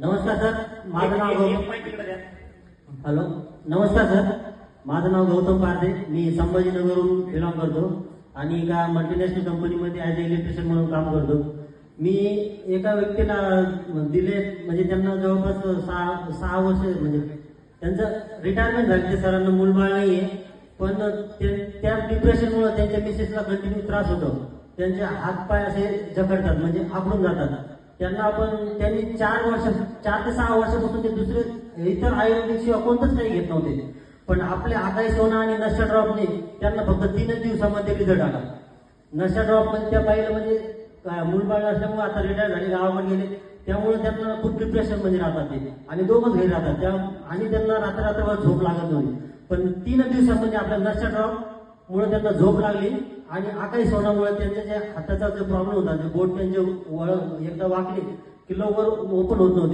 नमस्कार सर, माझं नाव हॅलो नमस्कार सर, माझं नाव गौतम पारदे. मी संभाजीनगरहून बिलॉंग करतो आणि एका मल्टीनॅशनल कंपनीमध्ये ॲज अ इलेक्ट्रिशियन म्हणून काम करतो. मी एका व्यक्तीला दिले, म्हणजे त्यांना जवळपास सहा वर्ष, म्हणजे त्यांचं रिटायरमेंट झाले. ते सरांना मूलबाळ नाही आहे, पण त्या डिप्रेशनमुळे त्यांच्या मिसेसला कंटिन्यू त्रास होतो. त्यांचे हातपाय असे जखडतात, म्हणजे आखडून जातात. त्यांनी 4 ते 6 वर्षापासून ते दुसरे इतर आयुर्वेदिक शिवाय कोणतंच काही घेत नव्हते. पण आपले आकाई सोना आणि नशा ड्रॉपने त्यांना फक्त 3 दिवसामध्ये रिझल्ट आला. नशा ड्रॉप मध्ये त्या बाईला म्हणजे मूलबाळ असल्यामुळे आता रिटायर झाले, गावाकडे गेले. त्यामुळे त्यांना खूप डिप्रेशन मध्ये राहतात ते, आणि दोघंच घरी राहतात. आणि त्यांना रात्रभर झोप लागत नव्हती. पण 3 दिवसामध्ये आपल्या नशा ड्रॉप मुळे त्यांना झोप लागली, आणि आकाई सोनामुळे त्यांच्या जे हाताचा जो प्रॉब्लेम होता, जे बोट त्यांचे एकदा वाकले की लवकर ओपन होत नव्हते.